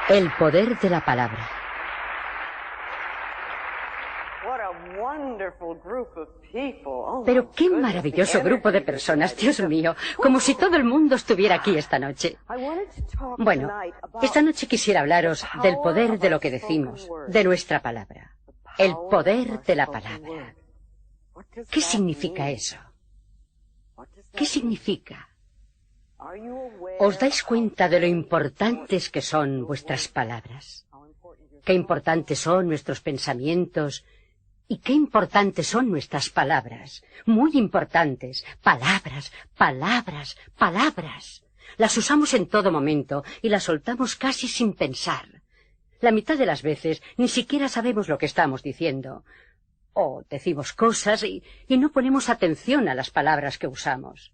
El poder de la palabra. Pero qué maravilloso grupo de personas, Dios mío, como si todo el mundo estuviera aquí esta noche. Bueno, esta noche quisiera hablaros del poder de lo que decimos, de nuestra palabra. El poder de la palabra. ¿Qué significa eso? ¿Qué significa? ¿Os dais cuenta de lo importantes que son vuestras palabras? ¿Qué importantes son nuestros pensamientos? ¿Y qué importantes son nuestras palabras? Muy importantes. Palabras, palabras, palabras. Las usamos en todo momento y las soltamos casi sin pensar. La mitad de las veces ni siquiera sabemos lo que estamos diciendo. O decimos cosas y no ponemos atención a las palabras que usamos.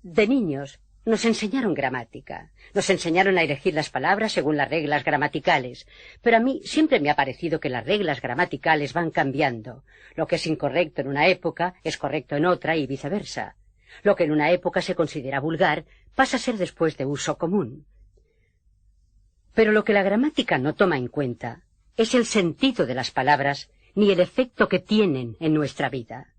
De niños nos enseñaron gramática, nos enseñaron a elegir las palabras según las reglas gramaticales, pero a mí siempre me ha parecido que las reglas gramaticales van cambiando. Lo que es incorrecto en una época es correcto en otra y viceversa. Lo que en una época se considera vulgar pasa a ser después de uso común. Pero lo que la gramática no toma en cuenta es el sentido de las palabras ni el efecto que tienen en nuestra vida.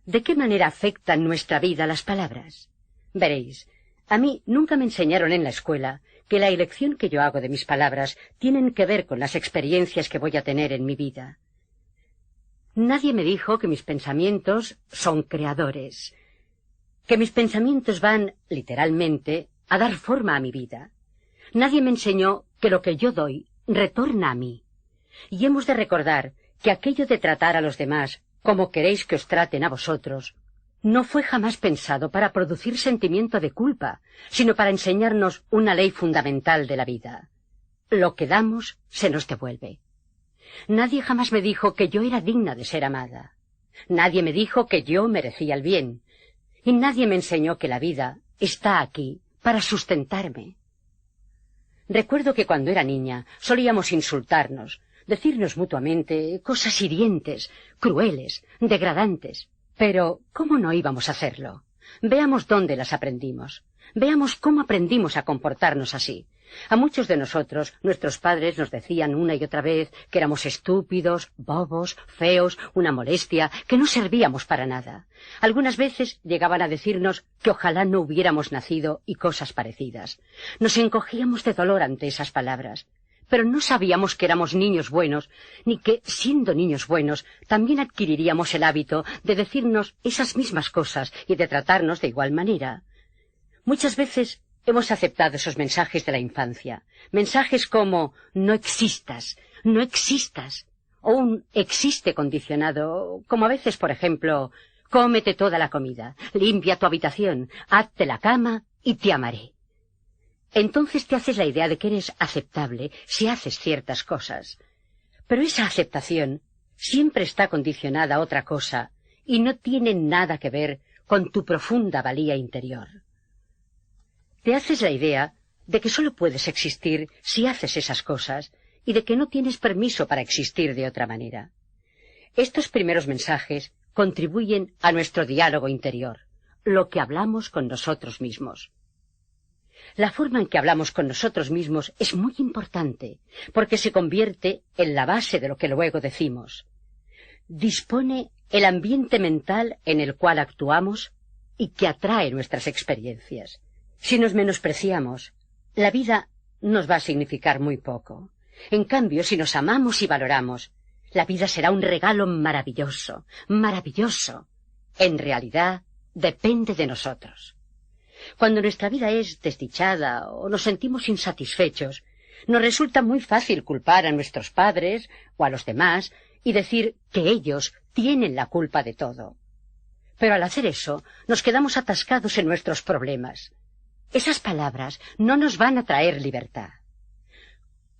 ¿De qué manera afectan nuestra vida las palabras? Veréis, a mí nunca me enseñaron en la escuela que la elección que yo hago de mis palabras tienen que ver con las experiencias que voy a tener en mi vida. Nadie me dijo que mis pensamientos son creadores, que mis pensamientos van, literalmente, a dar forma a mi vida. Nadie me enseñó que lo que yo doy retorna a mí. Y hemos de recordar que aquello de tratar a los demás como queréis que os traten a vosotros no fue jamás pensado para producir sentimiento de culpa, sino para enseñarnos una ley fundamental de la vida. Lo que damos se nos devuelve. Nadie jamás me dijo que yo era digna de ser amada. Nadie me dijo que yo merecía el bien. Y nadie me enseñó que la vida está aquí para sustentarme. Recuerdo que cuando era niña solíamos insultarnos, decirnos mutuamente cosas hirientes, crueles, degradantes. Pero, ¿cómo no íbamos a hacerlo? Veamos dónde las aprendimos. Veamos cómo aprendimos a comportarnos así. A muchos de nosotros, nuestros padres nos decían una y otra vez que éramos estúpidos, bobos, feos, una molestia, que no servíamos para nada. Algunas veces llegaban a decirnos que ojalá no hubiéramos nacido y cosas parecidas. Nos encogíamos de dolor ante esas palabras. Pero no sabíamos que éramos niños buenos, ni que, siendo niños buenos, también adquiriríamos el hábito de decirnos esas mismas cosas y de tratarnos de igual manera. Muchas veces hemos aceptado esos mensajes de la infancia, mensajes como no existas, o un existe condicionado, como a veces, por ejemplo, cómete toda la comida, limpia tu habitación, hazte la cama y te amaré. Entonces te haces la idea de que eres aceptable si haces ciertas cosas. Pero esa aceptación siempre está condicionada a otra cosa y no tiene nada que ver con tu profunda valía interior. Te haces la idea de que solo puedes existir si haces esas cosas y de que no tienes permiso para existir de otra manera. Estos primeros mensajes contribuyen a nuestro diálogo interior, lo que hablamos con nosotros mismos. La forma en que hablamos con nosotros mismos es muy importante, porque se convierte en la base de lo que luego decimos. Dispone el ambiente mental en el cual actuamos y que atrae nuestras experiencias. Si nos menospreciamos, la vida nos va a significar muy poco. En cambio, si nos amamos y valoramos, la vida será un regalo maravilloso, maravilloso. En realidad, depende de nosotros. Cuando nuestra vida es desdichada o nos sentimos insatisfechos, nos resulta muy fácil culpar a nuestros padres o a los demás y decir que ellos tienen la culpa de todo. Pero al hacer eso, nos quedamos atascados en nuestros problemas. Esas palabras no nos van a traer libertad.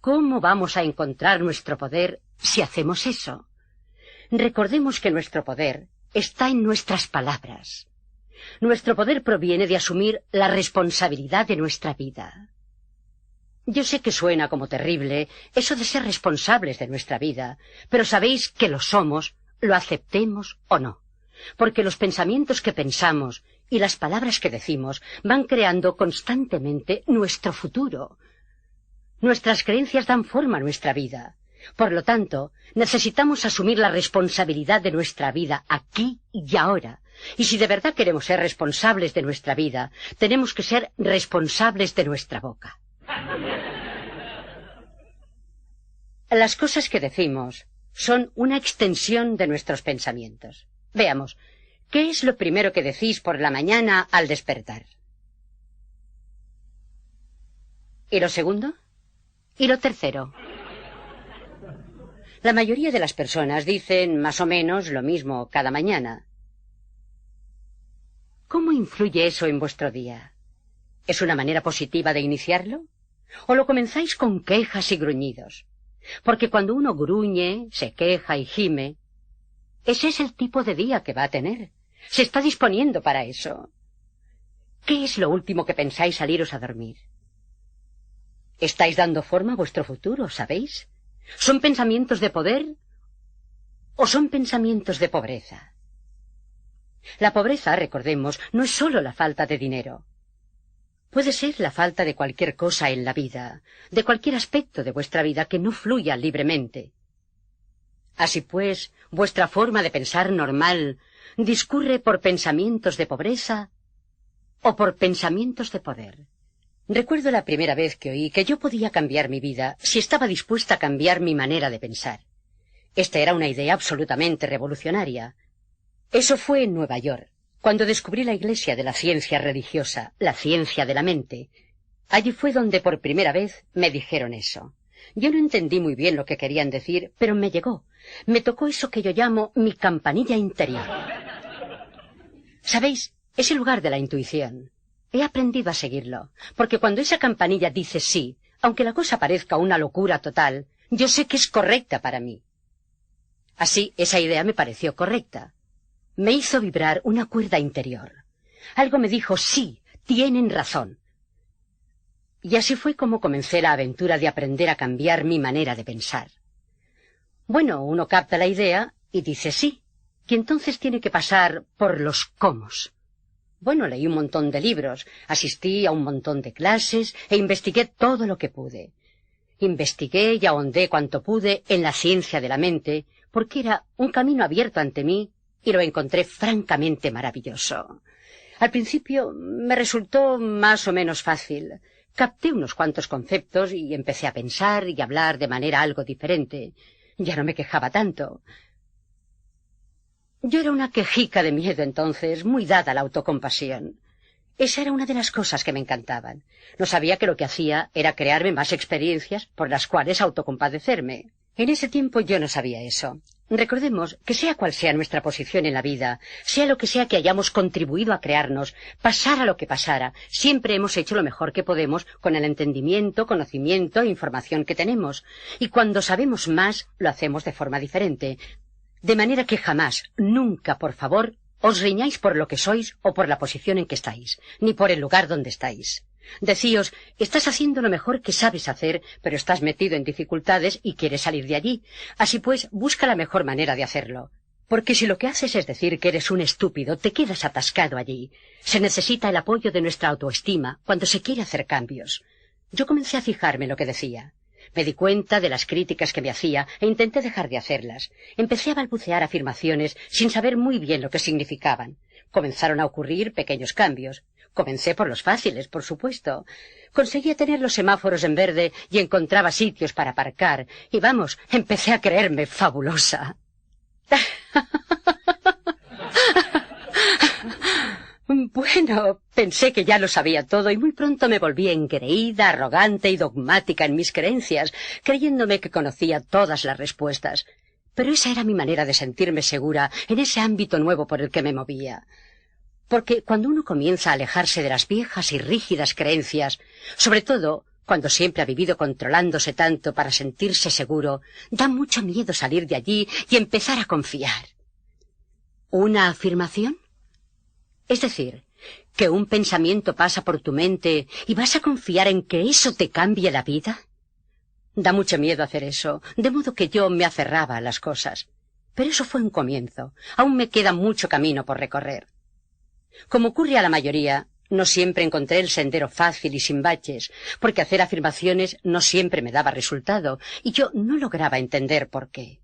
¿Cómo vamos a encontrar nuestro poder si hacemos eso? Recordemos que nuestro poder está en nuestras palabras. Nuestro poder proviene de asumir la responsabilidad de nuestra vida. Yo sé que suena como terrible eso de ser responsables de nuestra vida, pero sabéis que lo somos, lo aceptemos o no, porque los pensamientos que pensamos y las palabras que decimos van creando constantemente nuestro futuro. Nuestras creencias dan forma a nuestra vida. Por lo tanto, necesitamos asumir la responsabilidad de nuestra vida aquí y ahora. Y si de verdad queremos ser responsables de nuestra vida, tenemos que ser responsables de nuestra boca. Las cosas que decimos son una extensión de nuestros pensamientos. Veamos, ¿qué es lo primero que decís por la mañana al despertar? ¿Y lo segundo? ¿Y lo tercero? La mayoría de las personas dicen más o menos lo mismo cada mañana. ¿Cómo influye eso en vuestro día? ¿Es una manera positiva de iniciarlo? ¿O lo comenzáis con quejas y gruñidos? Porque cuando uno gruñe, se queja y gime, ese es el tipo de día que va a tener. Se está disponiendo para eso. ¿Qué es lo último que pensáis al iros a dormir? ¿Estáis dando forma a vuestro futuro, sabéis? ¿Son pensamientos de poder o son pensamientos de pobreza? La pobreza, recordemos, no es sólo la falta de dinero. Puede ser la falta de cualquier cosa en la vida, de cualquier aspecto de vuestra vida que no fluya libremente. Así pues, vuestra forma de pensar normal discurre por pensamientos de pobreza o por pensamientos de poder. Recuerdo la primera vez que oí que yo podía cambiar mi vida si estaba dispuesta a cambiar mi manera de pensar. Esta era una idea absolutamente revolucionaria. Eso fue en Nueva York, cuando descubrí la iglesia de la ciencia religiosa, la ciencia de la mente. Allí fue donde por primera vez me dijeron eso. Yo no entendí muy bien lo que querían decir, pero me llegó. Me tocó eso que yo llamo mi campanilla interior. ¿Sabéis? Es el lugar de la intuición. He aprendido a seguirlo, porque cuando esa campanilla dice sí, aunque la cosa parezca una locura total, yo sé que es correcta para mí. Así, esa idea me pareció correcta. Me hizo vibrar una cuerda interior. Algo me dijo, sí, tienen razón. Y así fue como comencé la aventura de aprender a cambiar mi manera de pensar. Bueno, uno capta la idea y dice sí, que entonces tiene que pasar por los cómos. Bueno, leí un montón de libros, asistí a un montón de clases e investigué todo lo que pude. Investigué y ahondé cuanto pude en la ciencia de la mente, porque era un camino abierto ante mí y lo encontré francamente maravilloso. Al principio me resultó más o menos fácil. Capté unos cuantos conceptos y empecé a pensar y hablar de manera algo diferente. Ya no me quejaba tanto. Yo era una quejica de miedo entonces, muy dada a la autocompasión. Esa era una de las cosas que me encantaban. No sabía que lo que hacía era crearme más experiencias por las cuales autocompadecerme. En ese tiempo yo no sabía eso. Recordemos que sea cual sea nuestra posición en la vida, sea lo que sea que hayamos contribuido a crearnos, pasara lo que pasara, siempre hemos hecho lo mejor que podemos con el entendimiento, conocimiento e información que tenemos. Y cuando sabemos más, lo hacemos de forma diferente. De manera que jamás, nunca, por favor, os riñáis por lo que sois o por la posición en que estáis, ni por el lugar donde estáis. Decíos, estás haciendo lo mejor que sabes hacer, pero estás metido en dificultades y quieres salir de allí. Así pues, busca la mejor manera de hacerlo. Porque si lo que haces es decir que eres un estúpido, te quedas atascado allí. Se necesita el apoyo de nuestra autoestima cuando se quiere hacer cambios. Yo comencé a fijarme en lo que decía. Me di cuenta de las críticas que me hacía e intenté dejar de hacerlas. Empecé a balbucear afirmaciones sin saber muy bien lo que significaban. Comenzaron a ocurrir pequeños cambios. Comencé por los fáciles, por supuesto. Conseguía tener los semáforos en verde y encontraba sitios para aparcar. Y vamos, empecé a creerme fabulosa. Bueno, pensé que ya lo sabía todo y muy pronto me volví engreída, arrogante y dogmática en mis creencias, creyéndome que conocía todas las respuestas. Pero esa era mi manera de sentirme segura en ese ámbito nuevo por el que me movía. Porque cuando uno comienza a alejarse de las viejas y rígidas creencias, sobre todo cuando siempre ha vivido controlándose tanto para sentirse seguro, da mucho miedo salir de allí y empezar a confiar. ¿Una afirmación? Es decir, que un pensamiento pasa por tu mente y vas a confiar en que eso te cambie la vida. Da mucho miedo hacer eso, de modo que yo me aferraba a las cosas. Pero eso fue un comienzo. Aún me queda mucho camino por recorrer. Como ocurre a la mayoría, No siempre encontré el sendero fácil y sin baches, porque hacer afirmaciones no siempre me daba resultado, y yo no lograba entender por qué.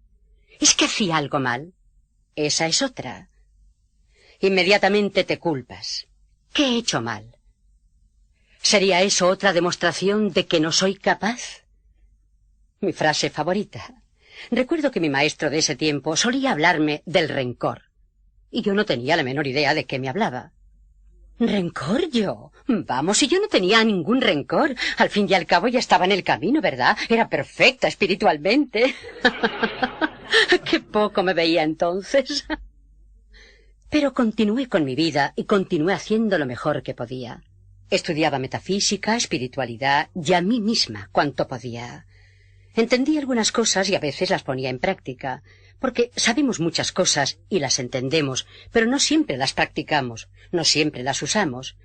¿Es que hacía algo mal? Esa es otra. Inmediatamente te culpas. ¿Qué he hecho mal? ¿Sería eso otra demostración de que no soy capaz? Mi frase favorita. Recuerdo que mi maestro de ese tiempo solía hablarme del rencor, y yo no tenía la menor idea de qué me hablaba. ¿Rencor yo? Vamos, si yo no tenía ningún rencor. Al fin y al cabo ya estaba en el camino, ¿verdad? Era perfecta espiritualmente. ¡Qué poco me veía entonces! Pero continué con mi vida y continué haciendo lo mejor que podía. Estudiaba metafísica, espiritualidad y a mí misma cuanto podía. Entendí algunas cosas y a veces las ponía en práctica, porque sabemos muchas cosas y las entendemos, pero no siempre las practicamos, no siempre las usamos.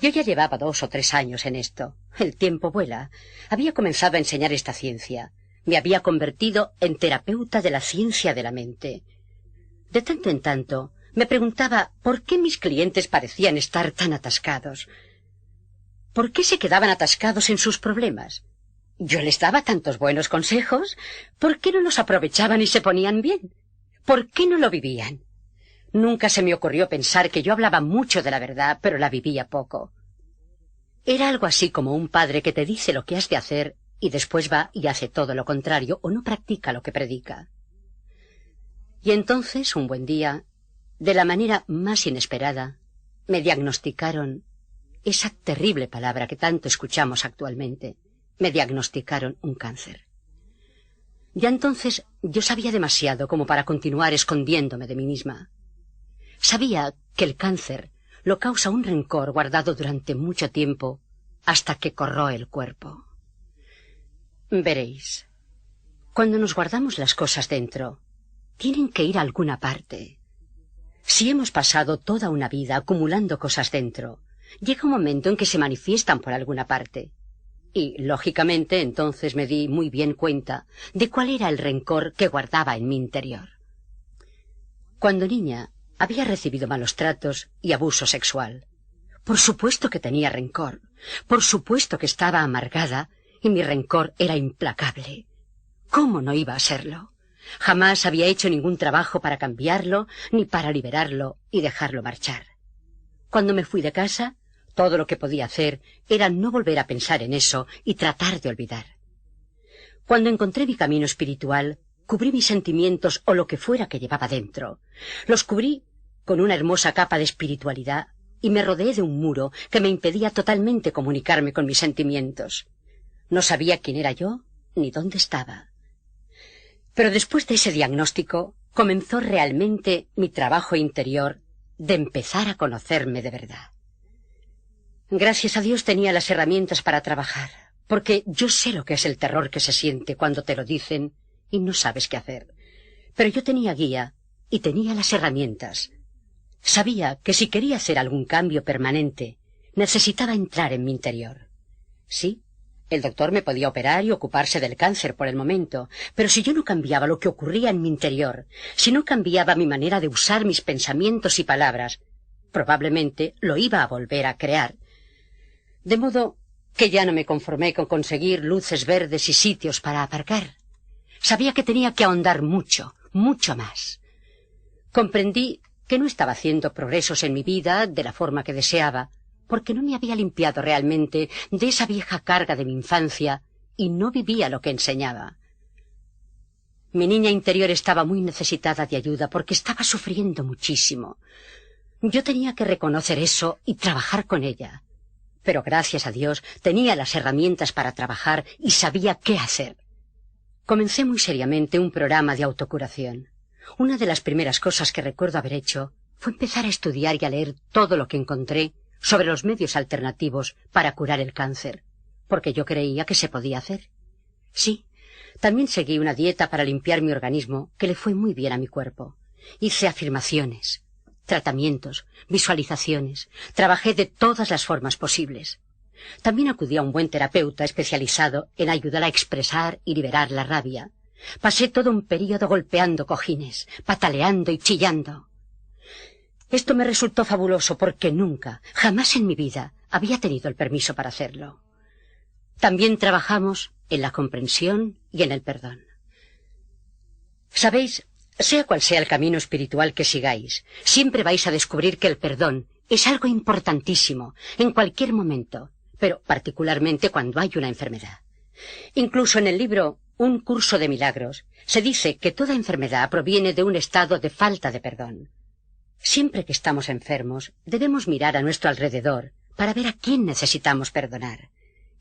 Yo ya llevaba 2 o 3 años en esto. El tiempo vuela. Había comenzado a enseñar esta ciencia. Me había convertido en terapeuta de la ciencia de la mente. De tanto en tanto, me preguntaba por qué mis clientes parecían estar tan atascados. ¿Por qué se quedaban atascados en sus problemas? Yo les daba tantos buenos consejos. ¿Por qué no los aprovechaban y se ponían bien? ¿Por qué no lo vivían? Nunca se me ocurrió pensar que yo hablaba mucho de la verdad, pero la vivía poco. Era algo así como un padre que te dice lo que has de hacer y después va y hace todo lo contrario o no practica lo que predica. Y entonces, un buen día, de la manera más inesperada, me diagnosticaron esa terrible palabra que tanto escuchamos actualmente. Me diagnosticaron un cáncer. Ya entonces yo sabía demasiado como para continuar escondiéndome de mí misma. Sabía que el cáncer lo causa un rencor guardado durante mucho tiempo hasta que corroe el cuerpo. Veréis, cuando nos guardamos las cosas dentro, tienen que ir a alguna parte. Si hemos pasado toda una vida acumulando cosas dentro, llega un momento en que se manifiestan por alguna parte. Y, lógicamente, entonces me di muy bien cuenta de cuál era el rencor que guardaba en mi interior. Cuando niña, había recibido malos tratos y abuso sexual. Por supuesto que tenía rencor, por supuesto que estaba amargada, y mi rencor era implacable. ¿Cómo no iba a serlo? Jamás había hecho ningún trabajo para cambiarlo, ni para liberarlo y dejarlo marchar. Cuando me fui de casa, todo lo que podía hacer era no volver a pensar en eso y tratar de olvidar. Cuando encontré mi camino espiritual, cubrí mis sentimientos o lo que fuera que llevaba dentro. Los cubrí con una hermosa capa de espiritualidad y me rodeé de un muro que me impedía totalmente comunicarme con mis sentimientos. No sabía quién era yo ni dónde estaba. Pero después de ese diagnóstico comenzó realmente mi trabajo interior de empezar a conocerme de verdad. Gracias a Dios tenía las herramientas para trabajar, porque yo sé lo que es el terror que se siente cuando te lo dicen y no sabes qué hacer. Pero yo tenía guía y tenía las herramientas. Sabía que si quería hacer algún cambio permanente, necesitaba entrar en mi interior. Sí, el doctor me podía operar y ocuparse del cáncer por el momento, pero si yo no cambiaba lo que ocurría en mi interior, si no cambiaba mi manera de usar mis pensamientos y palabras, probablemente lo iba a volver a crear. De modo que ya no me conformé con conseguir luces verdes y sitios para aparcar. Sabía que tenía que ahondar mucho, mucho más. Comprendí que no estaba haciendo progresos en mi vida de la forma que deseaba, porque no me había limpiado realmente de esa vieja carga de mi infancia y no vivía lo que enseñaba. Mi niña interior estaba muy necesitada de ayuda porque estaba sufriendo muchísimo. Yo tenía que reconocer eso y trabajar con ella. Pero gracias a Dios tenía las herramientas para trabajar y sabía qué hacer. Comencé muy seriamente un programa de autocuración. Una de las primeras cosas que recuerdo haber hecho fue empezar a estudiar y a leer todo lo que encontré sobre los medios alternativos para curar el cáncer, porque yo creía que se podía hacer. Sí, también seguí una dieta para limpiar mi organismo que le fue muy bien a mi cuerpo. Hice afirmaciones, tratamientos, visualizaciones, trabajé de todas las formas posibles. También acudí a un buen terapeuta especializado en ayudar a expresar y liberar la rabia. Pasé todo un período golpeando cojines, pataleando y chillando. Esto me resultó fabuloso porque nunca, jamás en mi vida, había tenido el permiso para hacerlo. También trabajamos en la comprensión y en el perdón. Sabéis, sea cual sea el camino espiritual que sigáis, siempre vais a descubrir que el perdón es algo importantísimo en cualquier momento, pero particularmente cuando hay una enfermedad. Incluso en el libro Un curso de milagros se dice que toda enfermedad proviene de un estado de falta de perdón. Siempre que estamos enfermos, debemos mirar a nuestro alrededor para ver a quién necesitamos perdonar.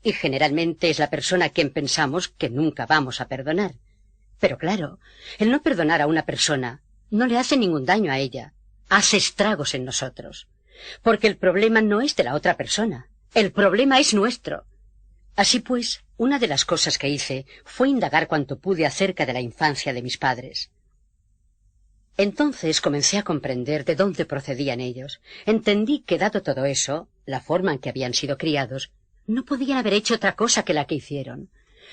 Y generalmente es la persona a quien pensamos que nunca vamos a perdonar. Pero claro, el no perdonar a una persona no le hace ningún daño a ella, hace estragos en nosotros. Porque el problema no es de la otra persona, el problema es nuestro. Así pues, una de las cosas que hice fue indagar cuanto pude acerca de la infancia de mis padres. Entonces comencé a comprender de dónde procedían ellos. Entendí que, dado todo eso, la forma en que habían sido criados, no podían haber hecho otra cosa que la que hicieron.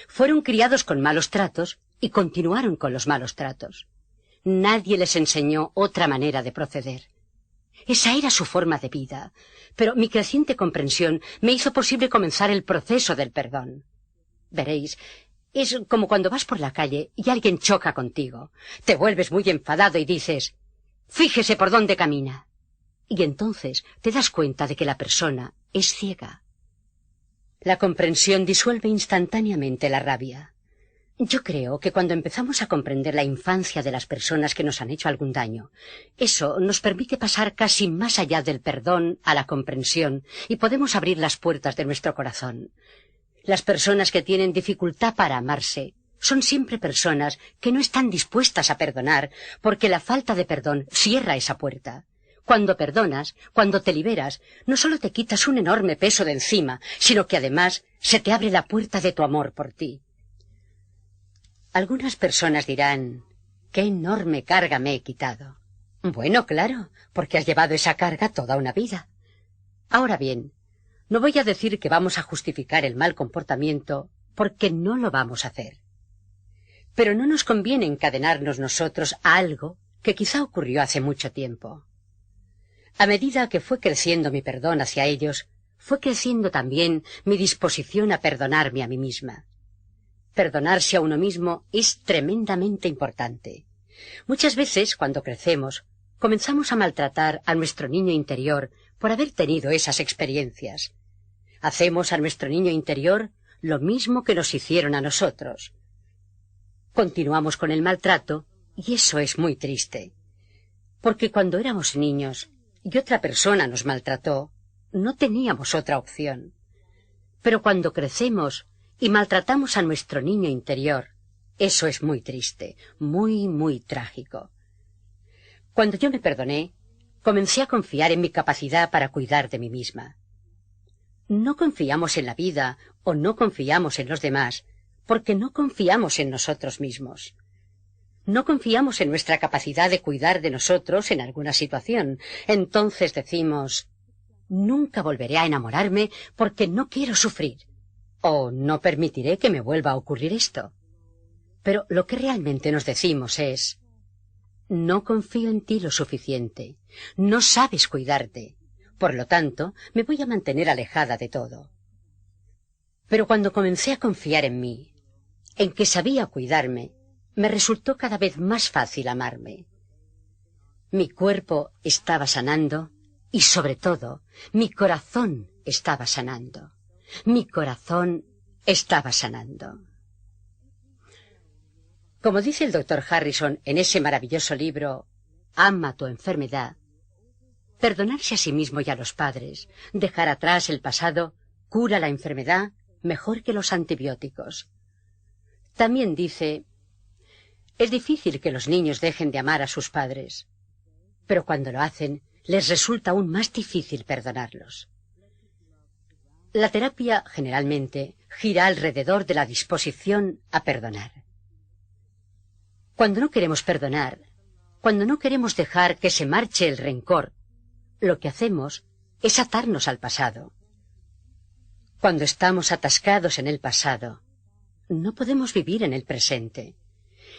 Fueron criados con malos tratos y continuaron con los malos tratos. Nadie les enseñó otra manera de proceder. Esa era su forma de vida, pero mi creciente comprensión me hizo posible comenzar el proceso del perdón. Veréis, es como cuando vas por la calle y alguien choca contigo. Te vuelves muy enfadado y dices, fíjese por dónde camina. Y entonces te das cuenta de que la persona es ciega. La comprensión disuelve instantáneamente la rabia. Yo creo que cuando empezamos a comprender la infancia de las personas que nos han hecho algún daño, eso nos permite pasar casi más allá del perdón a la comprensión y podemos abrir las puertas de nuestro corazón. Las personas que tienen dificultad para amarse son siempre personas que no están dispuestas a perdonar porque la falta de perdón cierra esa puerta. Cuando perdonas, cuando te liberas, no solo te quitas un enorme peso de encima, sino que además se te abre la puerta de tu amor por ti. Algunas personas dirán, ¡qué enorme carga me he quitado! Bueno, claro, porque has llevado esa carga toda una vida. Ahora bien, no voy a decir que vamos a justificar el mal comportamiento, porque no lo vamos a hacer. Pero no nos conviene encadenarnos nosotros a algo que quizá ocurrió hace mucho tiempo. A medida que fue creciendo mi perdón hacia ellos, fue creciendo también mi disposición a perdonarme a mí misma. Perdonarse a uno mismo es tremendamente importante. Muchas veces, cuando crecemos, comenzamos a maltratar a nuestro niño interior por haber tenido esas experiencias. Hacemos a nuestro niño interior lo mismo que nos hicieron a nosotros. Continuamos con el maltrato y eso es muy triste. Porque cuando éramos niños y otra persona nos maltrató, no teníamos otra opción. Pero cuando crecemos y maltratamos a nuestro niño interior, eso es muy triste, muy, muy trágico. Cuando yo me perdoné, comencé a confiar en mi capacidad para cuidar de mí misma. No confiamos en la vida o no confiamos en los demás porque no confiamos en nosotros mismos. No confiamos en nuestra capacidad de cuidar de nosotros en alguna situación. Entonces decimos, nunca volveré a enamorarme porque no quiero sufrir. O no permitiré que me vuelva a ocurrir esto. Pero lo que realmente nos decimos es, no confío en ti lo suficiente, no sabes cuidarte, por lo tanto, me voy a mantener alejada de todo. Pero cuando comencé a confiar en mí, en que sabía cuidarme, me resultó cada vez más fácil amarme. Mi cuerpo estaba sanando y, sobre todo, mi corazón estaba sanando. Mi corazón estaba sanando. Como dice el doctor Harrison en ese maravilloso libro, Ama tu enfermedad, perdonarse a sí mismo y a los padres, dejar atrás el pasado, cura la enfermedad mejor que los antibióticos. También dice, es difícil que los niños dejen de amar a sus padres, pero cuando lo hacen, les resulta aún más difícil perdonarlos. La terapia, generalmente, gira alrededor de la disposición a perdonar. Cuando no queremos perdonar, cuando no queremos dejar que se marche el rencor, lo que hacemos es atarnos al pasado. Cuando estamos atascados en el pasado, no podemos vivir en el presente.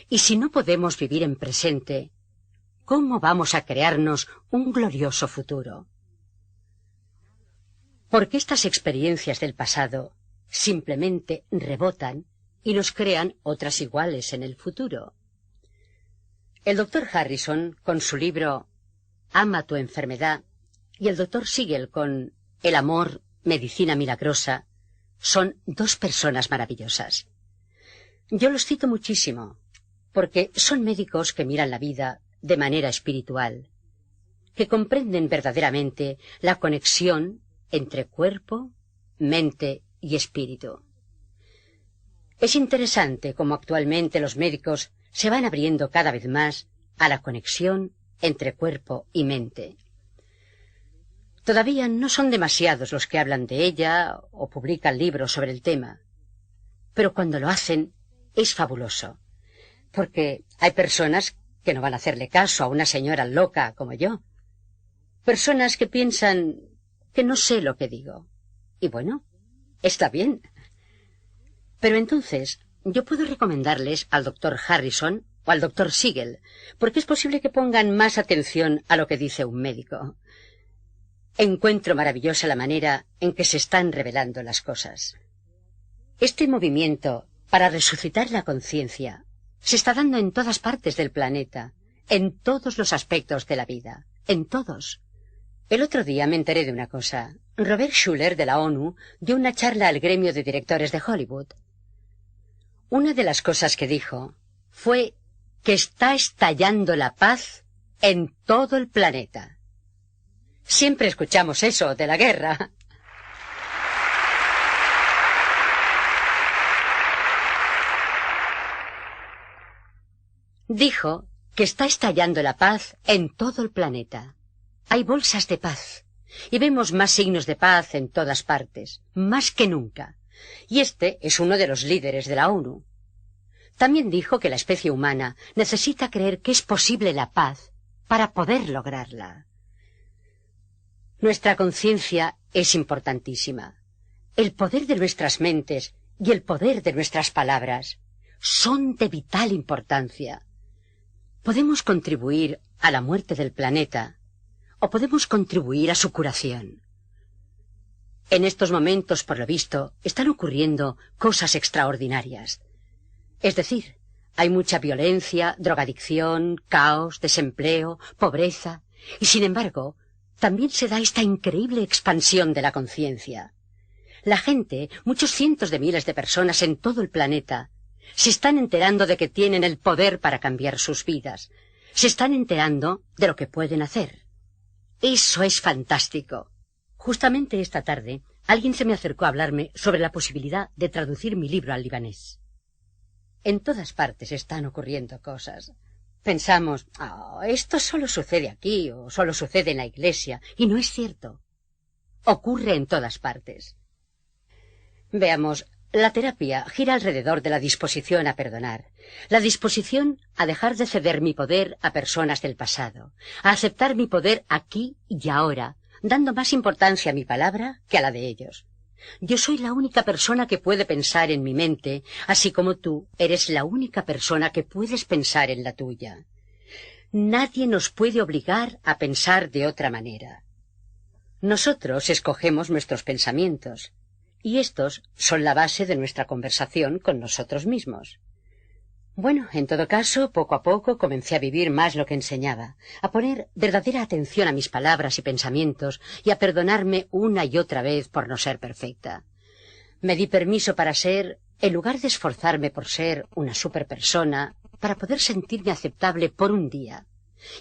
Y si no podemos vivir en presente, cómo vamos a crearnos un glorioso futuro. Porque estas experiencias del pasado simplemente rebotan y nos crean otras iguales en el futuro. El doctor Harrison, con su libro Ama tu enfermedad, y el doctor Siegel con El amor, medicina milagrosa, son dos personas maravillosas. Yo los cito muchísimo, porque son médicos que miran la vida de manera espiritual, que comprenden verdaderamente la conexión entre cuerpo, mente y espíritu. Es interesante cómo actualmente los médicos se van abriendo cada vez más a la conexión entre cuerpo y mente. Todavía no son demasiados los que hablan de ella o publican libros sobre el tema, pero cuando lo hacen es fabuloso, porque hay personas que no van a hacerle caso a una señora loca como yo, personas que piensan que no sé lo que digo, y bueno, está bien. Pero entonces yo puedo recomendarles al doctor Harrison o al doctor Siegel, porque es posible que pongan más atención a lo que dice un médico. Encuentro maravillosa la manera en que se están revelando las cosas. Este movimiento para resucitar la conciencia se está dando en todas partes del planeta, en todos los aspectos de la vida, en todos. El otro día me enteré de una cosa. Robert Schuller, de la ONU, dio una charla al gremio de directores de Hollywood. Una de las cosas que dijo fue que está estallando la paz en todo el planeta. Siempre escuchamos eso de la guerra. Dijo que está estallando la paz en todo el planeta. Hay bolsas de paz, y vemos más signos de paz en todas partes, más que nunca. Y este es uno de los líderes de la ONU. También dijo que la especie humana necesita creer que es posible la paz para poder lograrla. Nuestra conciencia es importantísima. El poder de nuestras mentes y el poder de nuestras palabras son de vital importancia. Podemos contribuir a la muerte del planeta o podemos contribuir a su curación. En estos momentos, por lo visto, están ocurriendo cosas extraordinarias. Es decir, hay mucha violencia, drogadicción, caos, desempleo, pobreza, y sin embargo, también se da esta increíble expansión de la conciencia. La gente, muchos cientos de miles de personas en todo el planeta, se están enterando de que tienen el poder para cambiar sus vidas. Se están enterando de lo que pueden hacer. Eso es fantástico. Justamente esta tarde, alguien se me acercó a hablarme sobre la posibilidad de traducir mi libro al libanés. En todas partes están ocurriendo cosas. Pensamos, esto solo sucede aquí o solo sucede en la iglesia, y no es cierto. Ocurre en todas partes. Veamos, la terapia gira alrededor de la disposición a perdonar, la disposición a dejar de ceder mi poder a personas del pasado, a aceptar mi poder aquí y ahora, dando más importancia a mi palabra que a la de ellos. Yo soy la única persona que puede pensar en mi mente, así como tú eres la única persona que puedes pensar en la tuya. Nadie nos puede obligar a pensar de otra manera. Nosotros escogemos nuestros pensamientos, y estos son la base de nuestra conversación con nosotros mismos. Bueno, en todo caso, poco a poco comencé a vivir más lo que enseñaba, a poner verdadera atención a mis palabras y pensamientos y a perdonarme una y otra vez por no ser perfecta. Me di permiso para ser, en lugar de esforzarme por ser una superpersona, para poder sentirme aceptable por un día.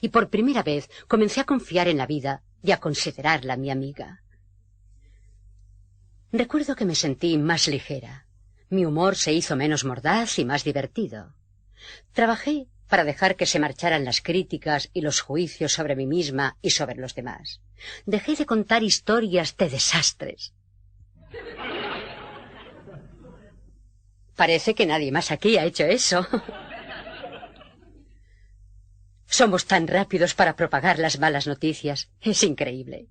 Y por primera vez comencé a confiar en la vida y a considerarla mi amiga. Recuerdo que me sentí más ligera. Mi humor se hizo menos mordaz y más divertido. Trabajé para dejar que se marcharan las críticas y los juicios sobre mí misma y sobre los demás. Dejé de contar historias de desastres. Parece que nadie más aquí ha hecho eso. Somos tan rápidos para propagar las malas noticias. Es increíble.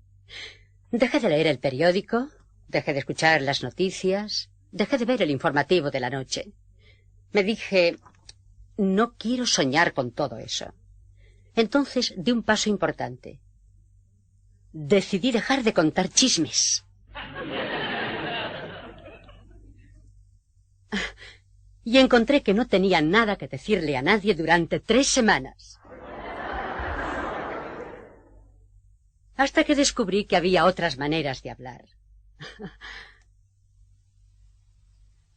Dejé de leer el periódico, dejé de escuchar las noticias, dejé de ver el informativo de la noche. Me dije, no quiero soñar con todo eso. Entonces di un paso importante. Decidí dejar de contar chismes. Y encontré que no tenía nada que decirle a nadie durante 3 semanas. Hasta que descubrí que había otras maneras de hablar.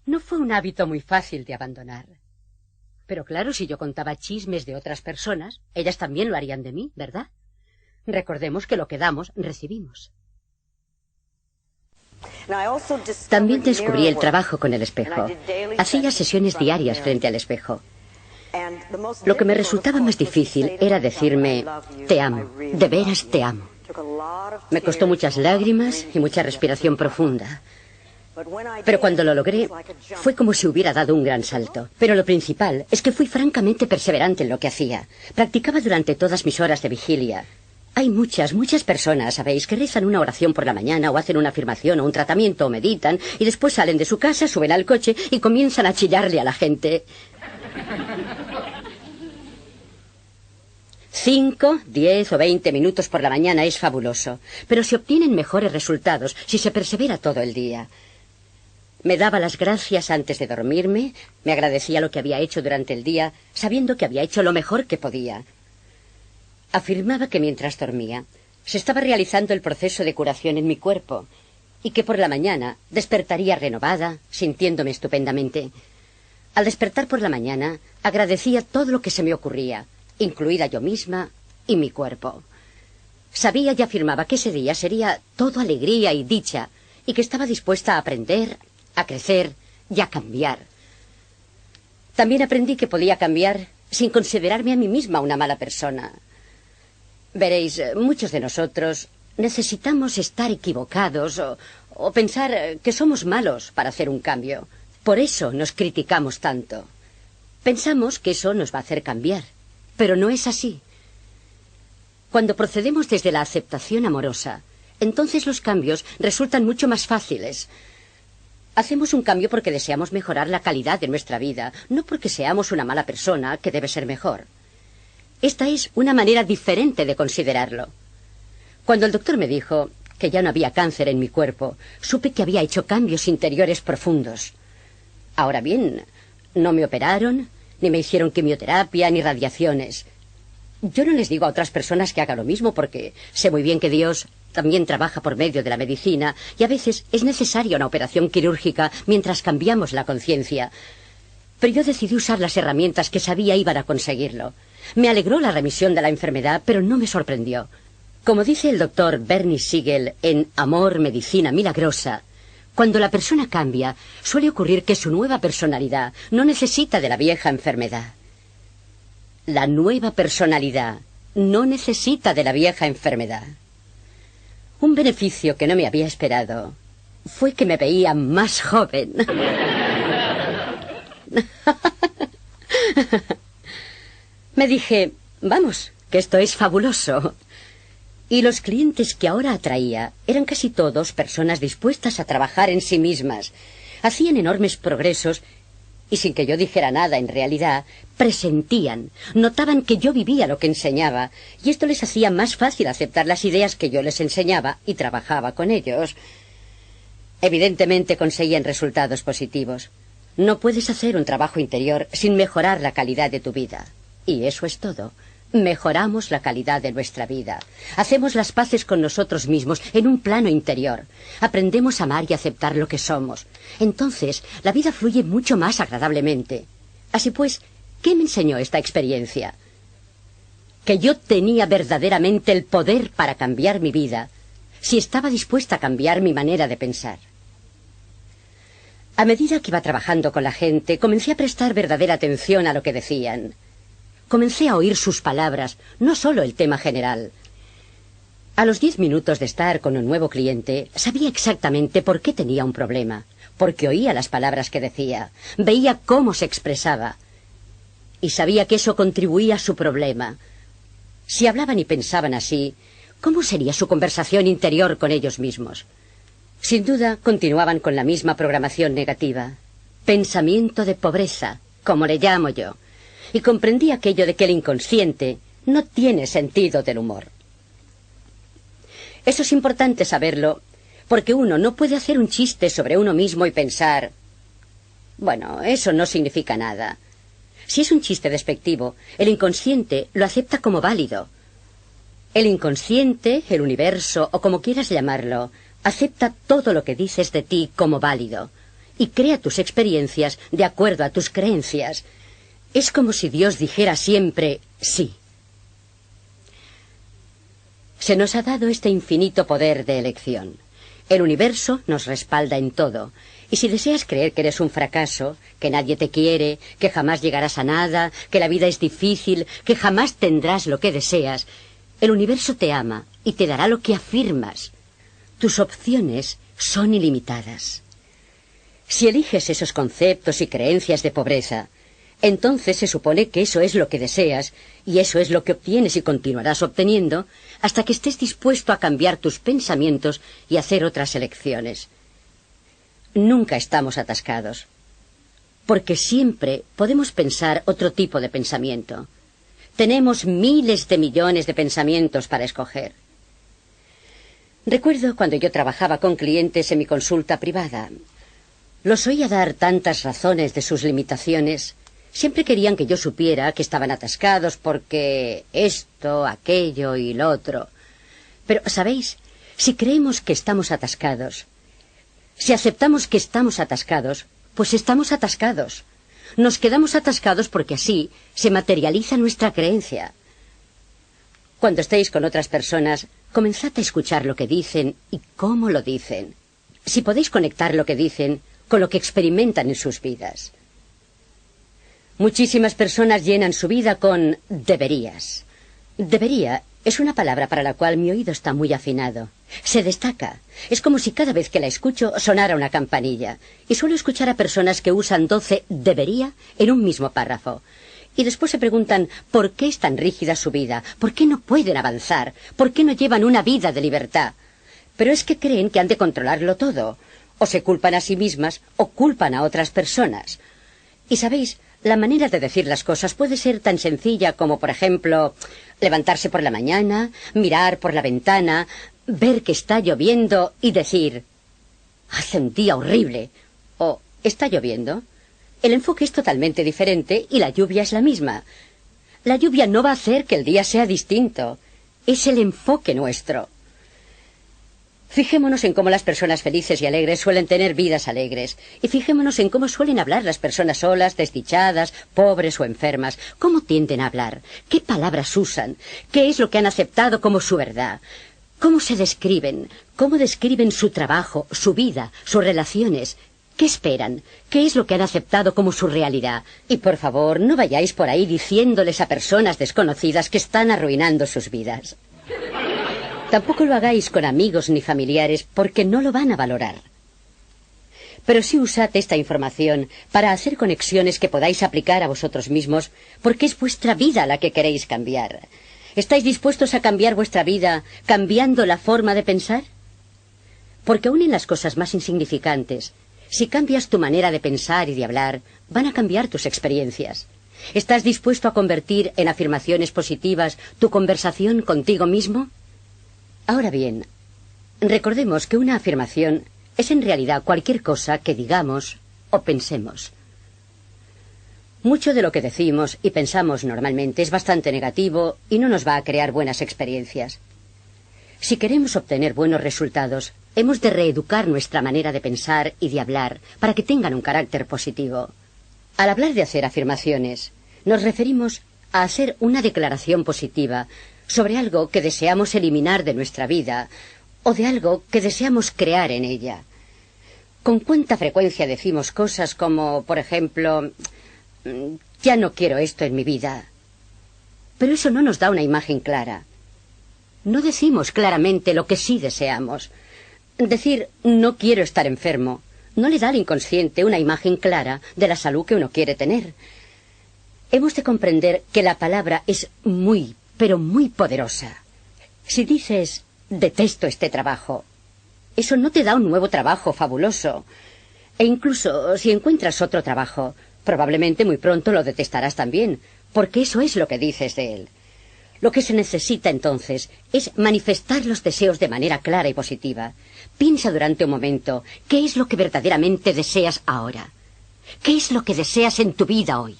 No fue un hábito muy fácil de abandonar. Pero claro, si yo contaba chismes de otras personas, ellas también lo harían de mí, ¿verdad? Recordemos que lo que damos, recibimos. También descubrí el trabajo con el espejo. Hacía sesiones diarias frente al espejo. Lo que me resultaba más difícil era decirme, te amo, de veras te amo. Me costó muchas lágrimas y mucha respiración profunda. Pero cuando lo logré, fue como si hubiera dado un gran salto. Pero lo principal es que fui francamente perseverante en lo que hacía. Practicaba durante todas mis horas de vigilia. Hay muchas personas, ¿sabéis?, que rezan una oración por la mañana o hacen una afirmación o un tratamiento o meditan y después salen de su casa, suben al coche y comienzan a chillarle a la gente. 5, 10 o 20 minutos por la mañana es fabuloso, pero se obtienen mejores resultados si se persevera todo el día. Me daba las gracias antes de dormirme, me agradecía lo que había hecho durante el día, sabiendo que había hecho lo mejor que podía. Afirmaba que mientras dormía se estaba realizando el proceso de curación en mi cuerpo y que por la mañana despertaría renovada, sintiéndome estupendamente. Al despertar por la mañana agradecía todo lo que se me ocurría, incluida yo misma y mi cuerpo. Sabía y afirmaba que ese día sería todo alegría y dicha y que estaba dispuesta a aprender, a crecer y a cambiar. También aprendí que podía cambiar sin considerarme a mí misma una mala persona. Veréis, muchos de nosotros necesitamos estar equivocados o pensar que somos malos para hacer un cambio. Por eso nos criticamos tanto. Pensamos que eso nos va a hacer cambiar, pero no es así. Cuando procedemos desde la aceptación amorosa, entonces los cambios resultan mucho más fáciles. Hacemos un cambio porque deseamos mejorar la calidad de nuestra vida, no porque seamos una mala persona que debe ser mejor. Esta es una manera diferente de considerarlo. Cuando el doctor me dijo que ya no había cáncer en mi cuerpo, supe que había hecho cambios interiores profundos. Ahora bien, no me operaron, ni me hicieron quimioterapia, ni radiaciones. Yo no les digo a otras personas que hagan lo mismo porque sé muy bien que Dios también trabaja por medio de la medicina y a veces es necesaria una operación quirúrgica mientras cambiamos la conciencia. Pero yo decidí usar las herramientas que sabía iban a conseguirlo. Me alegró la remisión de la enfermedad, pero no me sorprendió. Como dice el doctor Bernie Siegel en Amor, Medicina Milagrosa, cuando la persona cambia, suele ocurrir que su nueva personalidad no necesita de la vieja enfermedad. La nueva personalidad no necesita de la vieja enfermedad. Un beneficio que no me había esperado fue que me veía más joven. Me dije, vamos, que esto es fabuloso. Y los clientes que ahora atraía eran casi todos personas dispuestas a trabajar en sí mismas. Hacían enormes progresos y sin que yo dijera nada en realidad, presentían, notaban que yo vivía lo que enseñaba y esto les hacía más fácil aceptar las ideas que yo les enseñaba y trabajaba con ellos. Evidentemente conseguían resultados positivos. No puedes hacer un trabajo interior sin mejorar la calidad de tu vida. Y eso es todo. Mejoramos la calidad de nuestra vida. Hacemos las paces con nosotros mismos en un plano interior. Aprendemos a amar y aceptar lo que somos. Entonces, la vida fluye mucho más agradablemente. Así pues, ¿qué me enseñó esta experiencia? Que yo tenía verdaderamente el poder para cambiar mi vida, si estaba dispuesta a cambiar mi manera de pensar. A medida que iba trabajando con la gente, comencé a prestar verdadera atención a lo que decían. Comencé a oír sus palabras, no solo el tema general. A los 10 minutos de estar con un nuevo cliente, sabía exactamente por qué tenía un problema, porque oía las palabras que decía, veía cómo se expresaba, y sabía que eso contribuía a su problema. Si hablaban y pensaban así, ¿cómo sería su conversación interior con ellos mismos? Sin duda, continuaban con la misma programación negativa. Pensamiento de pobreza, como le llamo yo. Y comprendí aquello de que el inconsciente no tiene sentido del humor. Eso es importante saberlo, porque uno no puede hacer un chiste sobre uno mismo y pensar, bueno, eso no significa nada. Si es un chiste despectivo, el inconsciente lo acepta como válido. El inconsciente, el universo, o como quieras llamarlo, acepta todo lo que dices de ti como válido y crea tus experiencias de acuerdo a tus creencias. Es como si Dios dijera siempre sí. Se nos ha dado este infinito poder de elección. El universo nos respalda en todo. Y si deseas creer que eres un fracaso, que nadie te quiere, que jamás llegarás a nada, que la vida es difícil, que jamás tendrás lo que deseas, el universo te ama y te dará lo que afirmas. Tus opciones son ilimitadas. Si eliges esos conceptos y creencias de pobreza, entonces se supone que eso es lo que deseas y eso es lo que obtienes y continuarás obteniendo hasta que estés dispuesto a cambiar tus pensamientos y hacer otras elecciones. Nunca estamos atascados, porque siempre podemos pensar otro tipo de pensamiento. Tenemos miles de millones de pensamientos para escoger. Recuerdo cuando yo trabajaba con clientes en mi consulta privada. Los oía dar tantas razones de sus limitaciones. Siempre querían que yo supiera que estaban atascados porque esto, aquello y lo otro. Pero, ¿sabéis? Si creemos que estamos atascados, si aceptamos que estamos atascados, pues estamos atascados. Nos quedamos atascados porque así se materializa nuestra creencia. Cuando estéis con otras personas, comenzad a escuchar lo que dicen y cómo lo dicen. Si podéis conectar lo que dicen con lo que experimentan en sus vidas. Muchísimas personas llenan su vida con deberías. Debería es una palabra para la cual mi oído está muy afinado. Se destaca. Es como si cada vez que la escucho sonara una campanilla. Y suelo escuchar a personas que usan 12 debería en un mismo párrafo. Y después se preguntan ¿por qué es tan rígida su vida? ¿Por qué no pueden avanzar? ¿Por qué no llevan una vida de libertad? Pero es que creen que han de controlarlo todo. O se culpan a sí mismas o culpan a otras personas. Y sabéis, la manera de decir las cosas puede ser tan sencilla como, por ejemplo, levantarse por la mañana, mirar por la ventana, ver que está lloviendo y decir «hace un día horrible» o «está lloviendo». El enfoque es totalmente diferente y la lluvia es la misma. La lluvia no va a hacer que el día sea distinto. Es el enfoque nuestro. Fijémonos en cómo las personas felices y alegres suelen tener vidas alegres. Y fijémonos en cómo suelen hablar las personas solas, desdichadas, pobres o enfermas. ¿Cómo tienden a hablar? ¿Qué palabras usan? ¿Qué es lo que han aceptado como su verdad? ¿Cómo se describen? ¿Cómo describen su trabajo, su vida, sus relaciones? ¿Qué esperan? ¿Qué es lo que han aceptado como su realidad? Y por favor, no vayáis por ahí diciéndoles a personas desconocidas que están arruinando sus vidas. Tampoco lo hagáis con amigos ni familiares porque no lo van a valorar. Pero sí usad esta información para hacer conexiones que podáis aplicar a vosotros mismos porque es vuestra vida la que queréis cambiar. ¿Estáis dispuestos a cambiar vuestra vida cambiando la forma de pensar? Porque aún en las cosas más insignificantes, si cambias tu manera de pensar y de hablar, van a cambiar tus experiencias. ¿Estás dispuesto a convertir en afirmaciones positivas tu conversación contigo mismo? Ahora bien, recordemos que una afirmación es en realidad cualquier cosa que digamos o pensemos. Mucho de lo que decimos y pensamos normalmente es bastante negativo y no nos va a crear buenas experiencias. Si queremos obtener buenos resultados, hemos de reeducar nuestra manera de pensar y de hablar para que tengan un carácter positivo. Al hablar de hacer afirmaciones, nos referimos a hacer una declaración positiva sobre algo que deseamos eliminar de nuestra vida o de algo que deseamos crear en ella. ¿Con cuánta frecuencia decimos cosas como, por ejemplo, ya no quiero esto en mi vida? Pero eso no nos da una imagen clara. No decimos claramente lo que sí deseamos. Decir no quiero estar enfermo no le da al inconsciente una imagen clara de la salud que uno quiere tener. Hemos de comprender que la palabra es muy, pero muy poderosa. Si dices detesto este trabajo, eso no te da un nuevo trabajo fabuloso. E incluso si encuentras otro trabajo, probablemente muy pronto lo detestarás también, porque eso es lo que dices de él. Lo que se necesita entonces es manifestar los deseos de manera clara y positiva. Piensa durante un momento, ¿qué es lo que verdaderamente deseas ahora? ¿Qué es lo que deseas en tu vida hoy?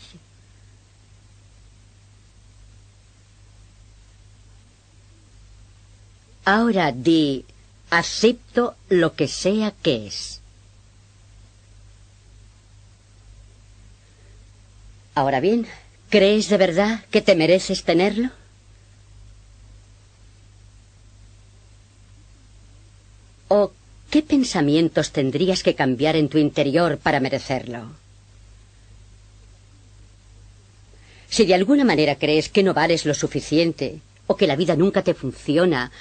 Ahora di, acepto lo que sea que es. Ahora bien, ¿crees de verdad que te mereces tenerlo? ¿O qué pensamientos tendrías que cambiar en tu interior para merecerlo? Si de alguna manera crees que no vales lo suficiente, o que la vida nunca te funciona,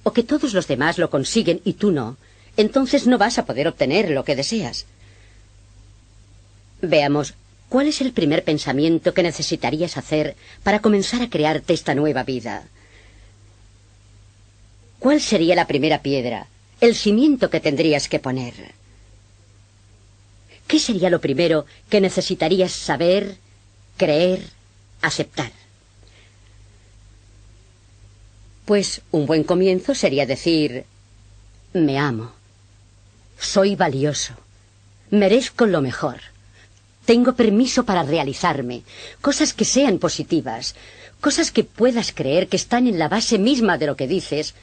o que todos los demás lo consiguen y tú no, entonces no vas a poder obtener lo que deseas. Veamos, ¿cuál es el primer pensamiento que necesitarías hacer para comenzar a crearte esta nueva vida? ¿Cuál sería la primera piedra? El cimiento que tendrías que poner. ¿Qué sería lo primero que necesitarías saber, creer, aceptar? Pues un buen comienzo sería decir, me amo, soy valioso, merezco lo mejor, tengo permiso para realizarme, cosas que sean positivas, cosas que puedas creer que están en la base misma de lo que dices,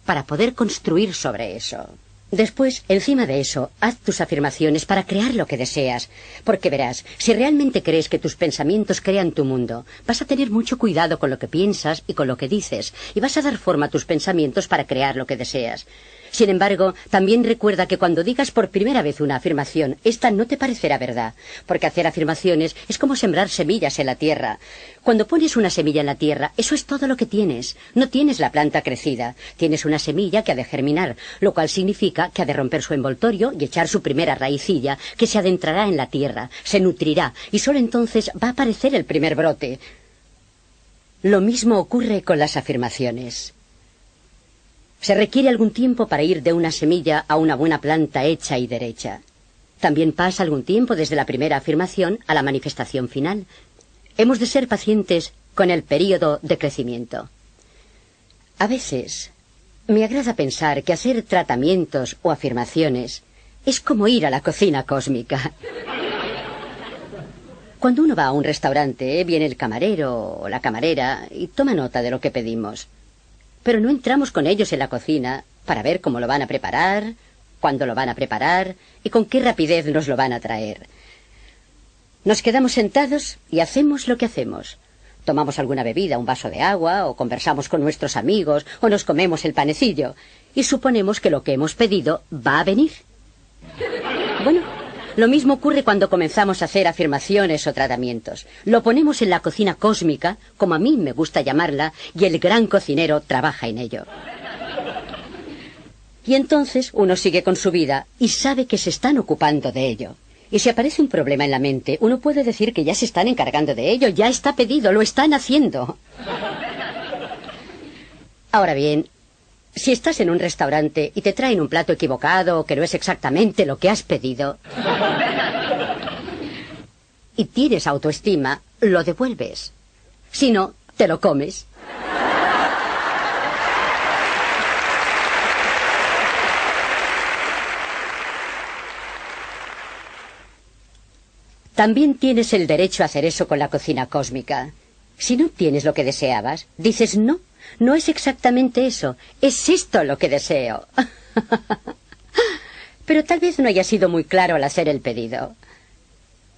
para poder construir sobre eso. Después, encima de eso, haz tus afirmaciones para crear lo que deseas. Porque verás, si realmente crees que tus pensamientos crean tu mundo, vas a tener mucho cuidado con lo que piensas y con lo que dices, y vas a dar forma a tus pensamientos para crear lo que deseas. Sin embargo, también recuerda que cuando digas por primera vez una afirmación, esta no te parecerá verdad, porque hacer afirmaciones es como sembrar semillas en la tierra. Cuando pones una semilla en la tierra, eso es todo lo que tienes. No tienes la planta crecida, tienes una semilla que ha de germinar, lo cual significa que ha de romper su envoltorio y echar su primera raicilla, que se adentrará en la tierra, se nutrirá, y solo entonces va a aparecer el primer brote. Lo mismo ocurre con las afirmaciones. Se requiere algún tiempo para ir de una semilla a una buena planta hecha y derecha. También pasa algún tiempo desde la primera afirmación a la manifestación final. Hemos de ser pacientes con el período de crecimiento. A veces me agrada pensar que hacer tratamientos o afirmaciones es como ir a la cocina cósmica. Cuando uno va a un restaurante, viene el camarero o la camarera y toma nota de lo que pedimos. Pero no entramos con ellos en la cocina para ver cómo lo van a preparar, cuándo lo van a preparar y con qué rapidez nos lo van a traer. Nos quedamos sentados y hacemos lo que hacemos. Tomamos alguna bebida, un vaso de agua, o conversamos con nuestros amigos, o nos comemos el panecillo, y suponemos que lo que hemos pedido va a venir. Bueno, lo mismo ocurre cuando comenzamos a hacer afirmaciones o tratamientos. Lo ponemos en la cocina cósmica, como a mí me gusta llamarla, y el gran cocinero trabaja en ello. Y entonces uno sigue con su vida y sabe que se están ocupando de ello. Y si aparece un problema en la mente, uno puede decir que ya se están encargando de ello, ya está pedido, lo están haciendo. Ahora bien, si estás en un restaurante y te traen un plato equivocado o que no es exactamente lo que has pedido y tienes autoestima, lo devuelves. Si no, te lo comes. También tienes el derecho a hacer eso con la cocina cósmica. Si no tienes lo que deseabas, dices no. No es exactamente eso, es esto lo que deseo. Pero tal vez no haya sido muy claro al hacer el pedido.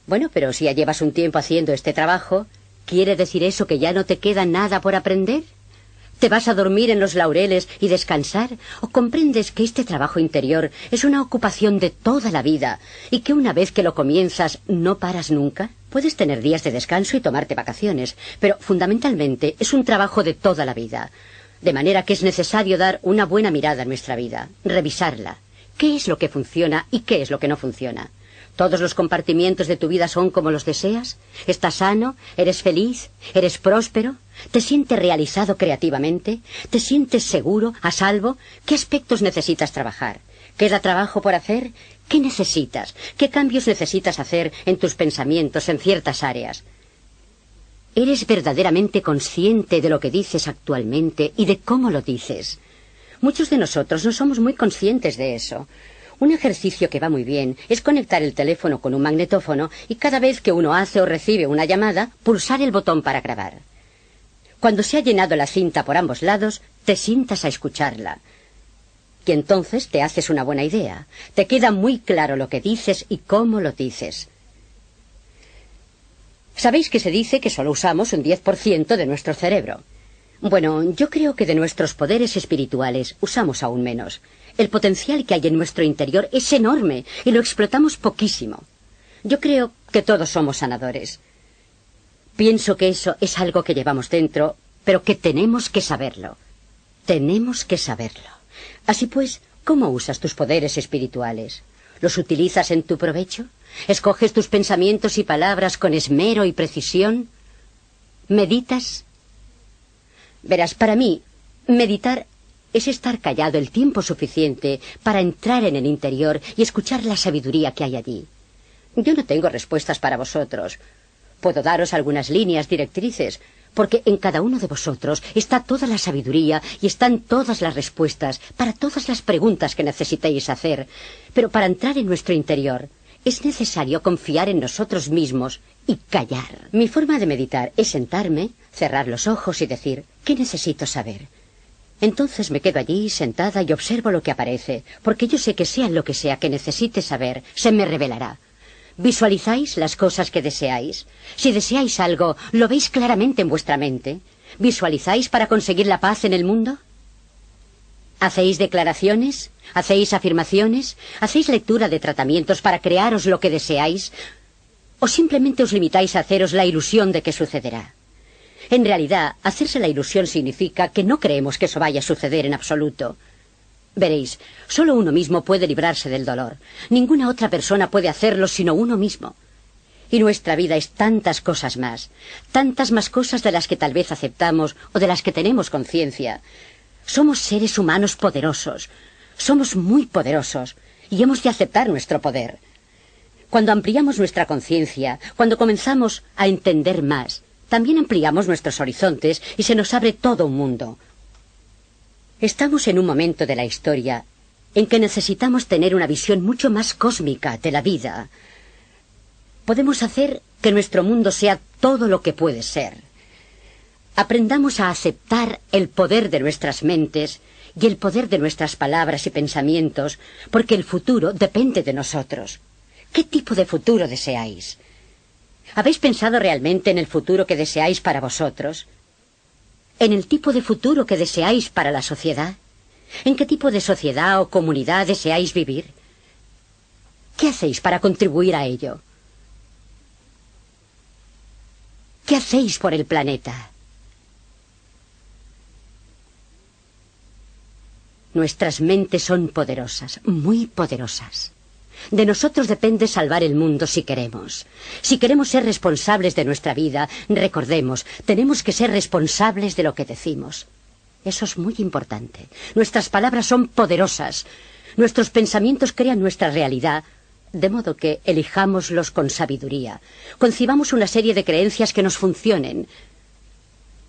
Bueno, pero si ya llevas un tiempo haciendo este trabajo, ¿quiere decir eso que ya no te queda nada por aprender? ¿Te vas a dormir en los laureles y descansar? ¿O comprendes que este trabajo interior es una ocupación de toda la vida y que una vez que lo comienzas no paras nunca? Puedes tener días de descanso y tomarte vacaciones, pero fundamentalmente es un trabajo de toda la vida. De manera que es necesario dar una buena mirada a nuestra vida, revisarla. ¿Qué es lo que funciona y qué es lo que no funciona? ¿Todos los compartimientos de tu vida son como los deseas? ¿Estás sano? ¿Eres feliz? ¿Eres próspero? ¿Te sientes realizado creativamente? ¿Te sientes seguro, a salvo? ¿Qué aspectos necesitas trabajar? ¿Queda trabajo por hacer? ¿Qué necesitas? ¿Qué cambios necesitas hacer en tus pensamientos en ciertas áreas? ¿Eres verdaderamente consciente de lo que dices actualmente y de cómo lo dices? Muchos de nosotros no somos muy conscientes de eso. Un ejercicio que va muy bien es conectar el teléfono con un magnetófono y cada vez que uno hace o recibe una llamada, pulsar el botón para grabar. Cuando se ha llenado la cinta por ambos lados, te sientas a escucharla. Y entonces te haces una buena idea. Te queda muy claro lo que dices y cómo lo dices. ¿Sabéis que se dice que solo usamos un 10% de nuestro cerebro? Bueno, yo creo que de nuestros poderes espirituales usamos aún menos. El potencial que hay en nuestro interior es enorme y lo explotamos poquísimo. Yo creo que todos somos sanadores. Pienso que eso es algo que llevamos dentro, pero que tenemos que saberlo. Tenemos que saberlo. Así pues, ¿cómo usas tus poderes espirituales? ¿Los utilizas en tu provecho? ¿Escoges tus pensamientos y palabras con esmero y precisión? ¿Meditas? Verás, para mí, meditar es estar callado el tiempo suficiente para entrar en el interior y escuchar la sabiduría que hay allí. Yo no tengo respuestas para vosotros. Puedo daros algunas líneas directrices, porque en cada uno de vosotros está toda la sabiduría y están todas las respuestas para todas las preguntas que necesitéis hacer. Pero para entrar en nuestro interior es necesario confiar en nosotros mismos y callar. Mi forma de meditar es sentarme, cerrar los ojos y decir, ¿qué necesito saber? Entonces me quedo allí sentada y observo lo que aparece, porque yo sé que sea lo que sea que necesite saber, se me revelará. ¿Visualizáis las cosas que deseáis? Si deseáis algo, ¿lo veis claramente en vuestra mente? ¿Visualizáis para conseguir la paz en el mundo? ¿Hacéis declaraciones? ¿Hacéis afirmaciones? ¿Hacéis lectura de tratamientos para crearos lo que deseáis? ¿O simplemente os limitáis a haceros la ilusión de que sucederá? En realidad, hacerse la ilusión significa que no creemos que eso vaya a suceder en absoluto. Veréis, solo uno mismo puede librarse del dolor. Ninguna otra persona puede hacerlo sino uno mismo. Y nuestra vida es tantas cosas más cosas de las que tal vez aceptamos o de las que tenemos conciencia. Somos seres humanos poderosos, somos muy poderosos, y hemos de aceptar nuestro poder. Cuando ampliamos nuestra conciencia, cuando comenzamos a entender más, también ampliamos nuestros horizontes y se nos abre todo un mundo. Estamos en un momento de la historia en que necesitamos tener una visión mucho más cósmica de la vida. Podemos hacer que nuestro mundo sea todo lo que puede ser. Aprendamos a aceptar el poder de nuestras mentes y el poder de nuestras palabras y pensamientos, porque el futuro depende de nosotros. ¿Qué tipo de futuro deseáis? ¿Habéis pensado realmente en el futuro que deseáis para vosotros? ¿En el tipo de futuro que deseáis para la sociedad? ¿En qué tipo de sociedad o comunidad deseáis vivir? ¿Qué hacéis para contribuir a ello? ¿Qué hacéis por el planeta? Nuestras mentes son poderosas, muy poderosas. De nosotros depende salvar el mundo si queremos. Si queremos ser responsables de nuestra vida, recordemos, tenemos que ser responsables de lo que decimos. Eso es muy importante. Nuestras palabras son poderosas. Nuestros pensamientos crean nuestra realidad, de modo que elijámoslos con sabiduría. Concibamos una serie de creencias que nos funcionen.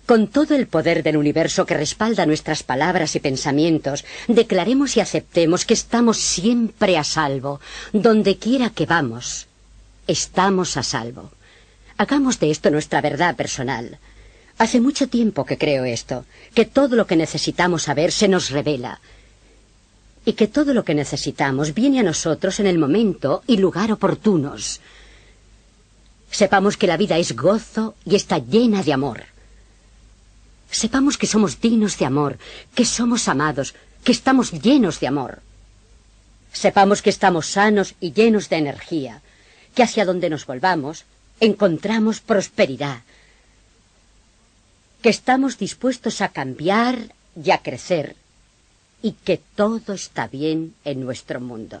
Con todo el poder del universo que respalda nuestras palabras y pensamientos, declaremos y aceptemos que estamos siempre a salvo. Donde quiera que vamos, estamos a salvo. Hagamos de esto nuestra verdad personal. Hace mucho tiempo que creo esto, que todo lo que necesitamos saber se nos revela, y que todo lo que necesitamos viene a nosotros en el momento y lugar oportunos. Sepamos que la vida es gozo y está llena de amor. Sepamos que somos dignos de amor, que somos amados, que estamos llenos de amor. Sepamos que estamos sanos y llenos de energía, que hacia donde nos volvamos encontramos prosperidad, que estamos dispuestos a cambiar y a crecer, y que todo está bien en nuestro mundo.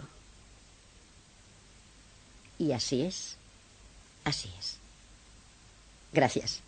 Y así es, así es. Gracias.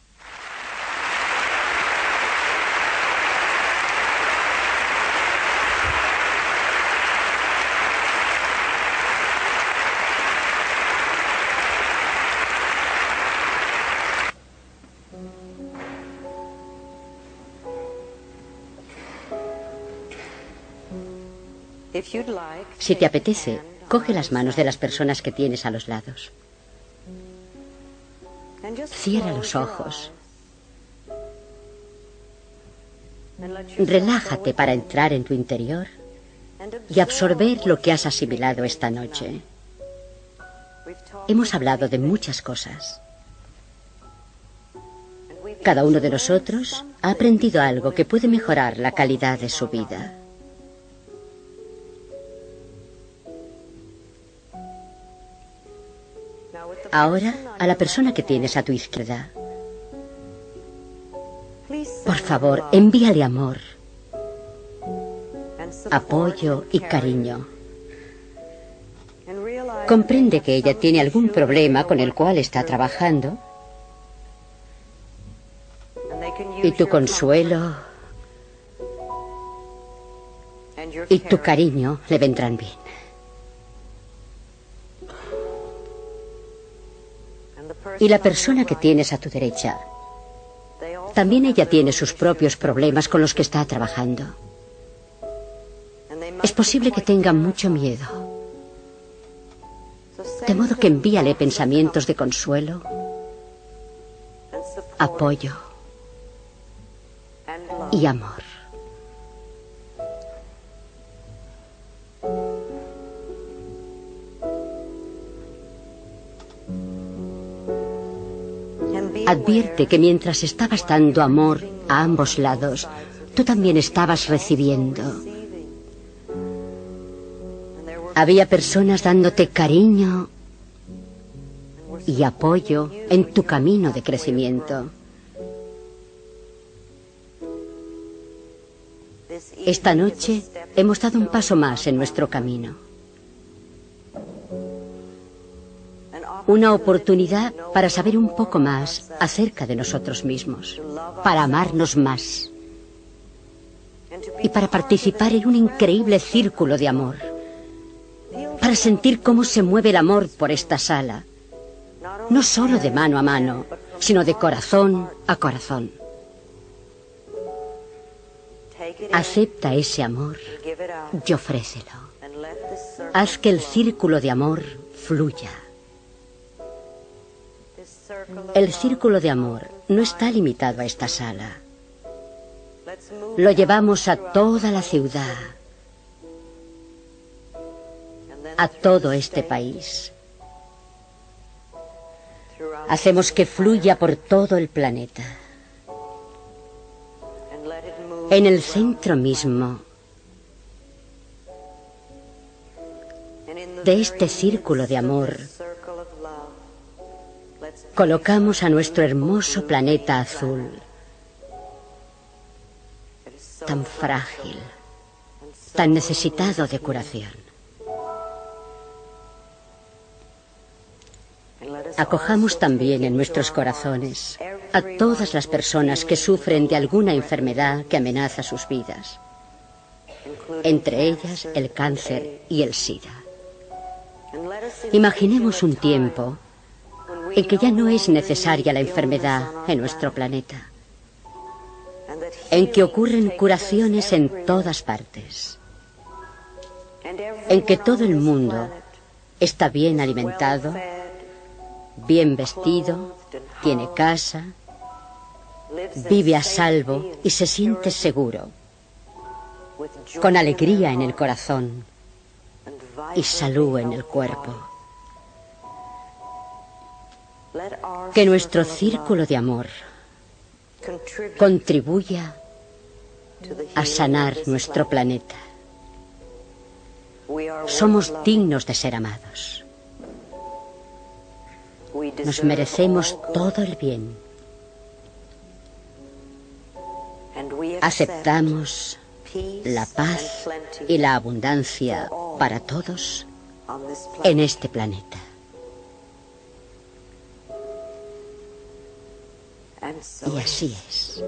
Si te apetece, coge las manos de las personas que tienes a los lados. Cierra los ojos. Relájate para entrar en tu interior y absorber lo que has asimilado esta noche. Hemos hablado de muchas cosas. Cada uno de nosotros ha aprendido algo que puede mejorar la calidad de su vida. Ahora, a la persona que tienes a tu izquierda, por favor, envíale amor, apoyo y cariño. Comprende que ella tiene algún problema con el cual está trabajando y tu consuelo y tu cariño le vendrán bien. Y la persona que tienes a tu derecha, también ella tiene sus propios problemas con los que está trabajando. Es posible que tenga mucho miedo. De modo que envíale pensamientos de consuelo, apoyo y amor. Advierte que mientras estabas dando amor a ambos lados, tú también estabas recibiendo. Había personas dándote cariño y apoyo en tu camino de crecimiento. Esta noche hemos dado un paso más en nuestro camino. Una oportunidad para saber un poco más acerca de nosotros mismos, para amarnos más y para participar en un increíble círculo de amor, para sentir cómo se mueve el amor por esta sala, no solo de mano a mano, sino de corazón a corazón. Acepta ese amor y ofrécelo. Haz que el círculo de amor fluya. El círculo de amor no está limitado a esta sala. Lo llevamos a toda la ciudad, a todo este país. Hacemos que fluya por todo el planeta. En el centro mismo de este círculo de amor, colocamos a nuestro hermoso planeta azul, tan frágil, tan necesitado de curación. Acojamos también en nuestros corazones a todas las personas que sufren de alguna enfermedad que amenaza sus vidas, entre ellas el cáncer y el SIDA. Imaginemos un tiempo en que ya no es necesaria la enfermedad en nuestro planeta, en que ocurren curaciones en todas partes, en que todo el mundo está bien alimentado, bien vestido, tiene casa, vive a salvo y se siente seguro, con alegría en el corazón y salud en el cuerpo. Que nuestro círculo de amor contribuya a sanar nuestro planeta. Somos dignos de ser amados. Nos merecemos todo el bien. Aceptamos la paz y la abundancia para todos en este planeta. Y así es.